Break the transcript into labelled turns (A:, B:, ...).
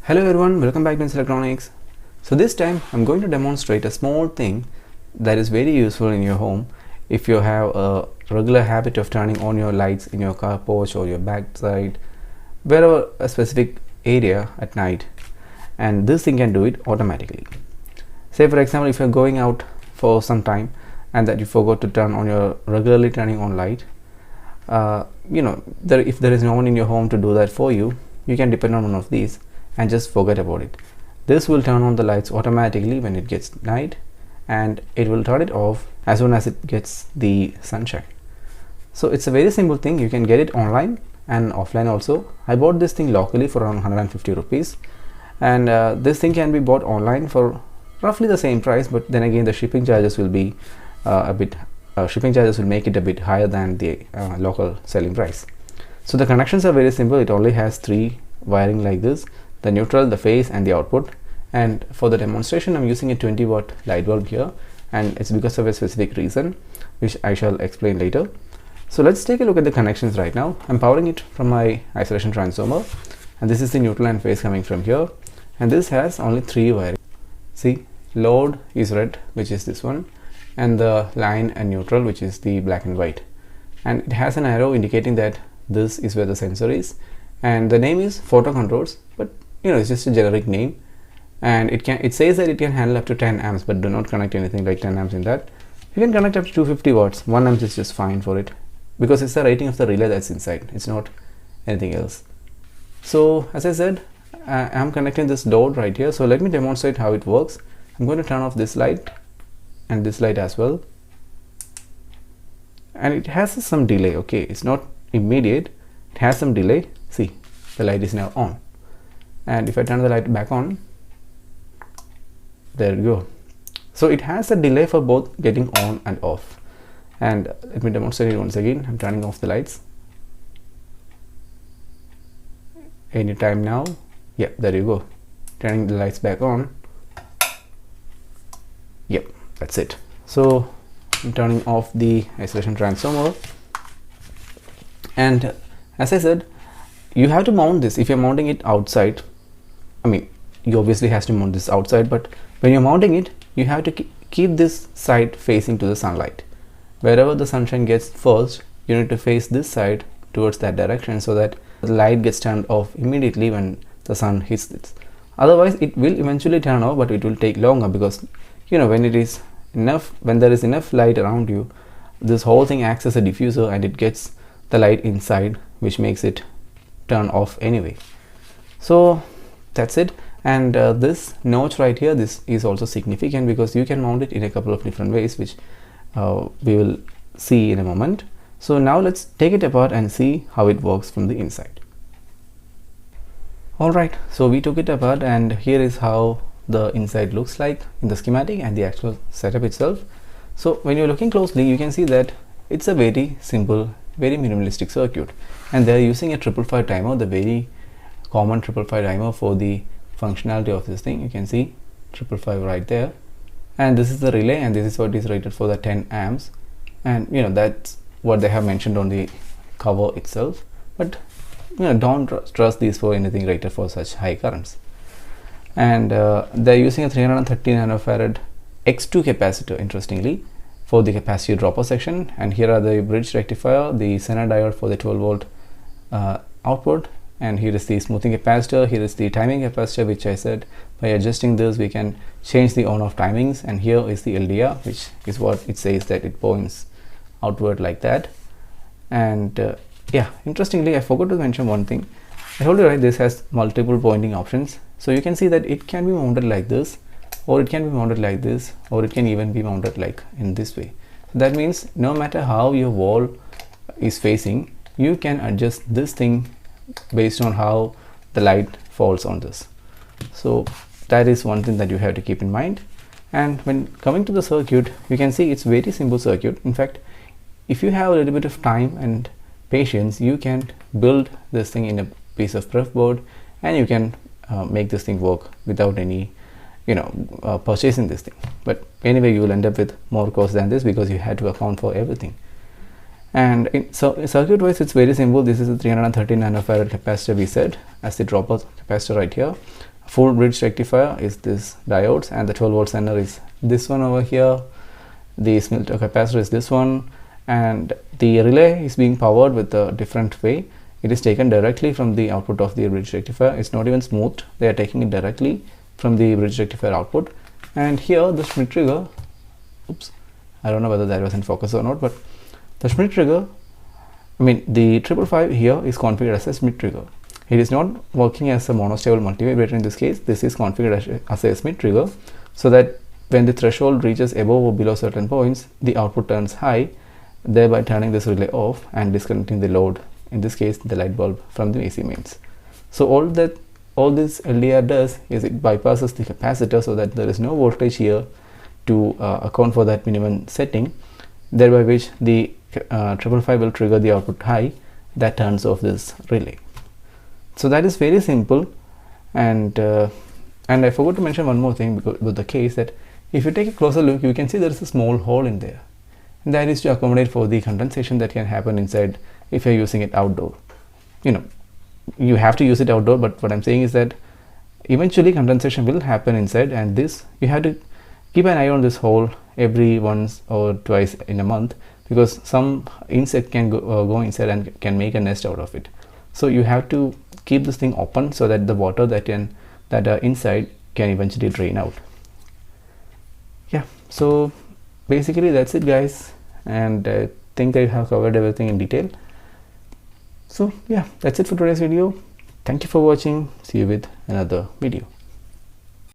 A: Hello everyone, welcome back to Namaste Electronics. So this time I'm going to demonstrate a small thing that is very useful in your home if you have a regular habit of turning on your lights in your car porch or your backside, wherever a specific area at night, and this thing can do it automatically. Say for example, if you're going out for some time and that you forgot to turn on your regularly turning on light, if there is no one in your home to do that for you, you can depend on one of these and just forget about it. This will turn on the lights automatically when it gets night, and it will turn it off as soon as it gets the sunshine. So it's a very simple thing. You can get it online and offline also. I bought this thing locally for around 150 rupees, and this thing can be bought online for roughly the same price, but then again the shipping charges will be shipping charges will make it a bit higher than the local selling price. So the connections are very simple. It only has 3 wiring like this: the neutral, the phase, and the output. And for the demonstration I'm using a 20-watt light bulb here, and it's because of a specific reason which I shall explain later. So let's take a look at the connections right now. I'm powering it from my isolation transformer, and this is the neutral and phase coming from here, and this has only 3 wiring. See, load is red, which is this one, and the line and neutral, which is the black and white, and it has an arrow indicating that this is where the sensor is, and the name is photo controls, but it's just a generic name, and it says that it can handle up to 10 amps, but do not connect anything like 10 amps in that. You can connect up to 250 watts. 1 amp is just fine for it, because it's the rating of the relay that's inside, it's not anything else. So as I said, I'm connecting this load right here. So let me demonstrate how it works. I'm going to turn off this light and this light as well, and it has some delay. Okay, it's not immediate, it has some delay. See, the light is now on, and if I turn the light back on, there you go. So it has a delay for both getting on and off. And let me demonstrate it once again. I'm turning off the lights anytime now. Yeah, there you go. Turning the lights back on. Yep, that's it. So I'm turning off the isolation transformer, and as I said, you have to mount this. If you're mounting it outside, you obviously has to mount this outside, but when you're mounting it, you have to keep this side facing to the sunlight. Wherever the sunshine gets first, you need to face this side towards that direction, so that the light gets turned off immediately when the sun hits it. Otherwise it will eventually turn off, but it will take longer, because when there is enough light around you, this whole thing acts as a diffuser, and it gets the light inside, which makes it turn off anyway. So that's it. And this notch right here, this is also significant, because you can mount it in a couple of different ways, which we will see in a moment. So now let's take it apart and see how it works from the inside. Alright, so we took it apart, and here is how the inside looks like in the schematic and the actual setup itself. So when you're looking closely, you can see that it's a very simple, very minimalistic circuit, and they're using a 555 timer, the very common 555 timer for the functionality of this thing. You can see 555 right there, and this is the relay, and this is what is rated for the 10 amps, and that's what they have mentioned on the cover itself. But don't trust these for anything rated for such high currents. And they're using a 330 nanofarad X2 capacitor, interestingly, for the capacitor dropper section. And here are the bridge rectifier, the Zener diode for the 12-volt output, and here is the smoothing capacitor, here is the timing capacitor, which I said by adjusting this we can change the on-off timings, and here is the LDR, which is what it says that it points outward like that. And yeah, interestingly, I forgot to mention one thing. I told you, right, this has multiple pointing options, so you can see that it can be mounted like this, or it can be mounted like this, or it can even be mounted like in this way. So that means no matter how your wall is facing, you can adjust this thing based on how the light falls on this. So that is one thing that you have to keep in mind. And when coming to the circuit, you can see it's very simple circuit. In fact, if you have a little bit of time and patience, you can build this thing in a piece of pref board, and you can make this thing work without any purchasing this thing. But anyway, you will end up with more cost than this, because you had to account for everything. And so circuit wise, it's very simple. This is a 330 nanofarad capacitor we said as the dropper capacitor right here. full bridge rectifier is this diodes, and the 12 volt sender is this one over here. The smelter capacitor is this one, and the relay is being powered with a different way. It is taken directly from the output of the bridge rectifier. It's not even smoothed. They are taking it directly from the bridge rectifier output. And here the Schmitt trigger, oops, I don't know whether that was in focus or not, but the Schmitt trigger, I mean the 555 here is configured as a Schmitt trigger. It is not working as a monostable multivibrator in this case. This is configured as a Schmitt trigger, so that when the threshold reaches above or below certain points, the output turns high, thereby turning this relay off and disconnecting the load, in this case the light bulb, from the AC mains. So all this LDR does is it bypasses the capacitor, so that there is no voltage here to account for that minimum setting, thereby which the 555 will trigger the output high that turns off this relay. So that is very simple. And I forgot to mention one more thing with the case, that if you take a closer look, you can see there is a small hole in there, and that is to accommodate for the condensation that can happen inside if you're using it outdoor. You have to use it outdoor, but what I'm saying is that eventually condensation will happen inside, and this you have to keep an eye on this hole every once or twice in a month, because some insect can go inside and can make a nest out of it. So you have to keep this thing open so that the water that are inside can eventually drain out. Yeah, so basically that's it, guys, and I think I have covered everything in detail. So yeah, that's it for today's video. Thank you for watching. See you with another video.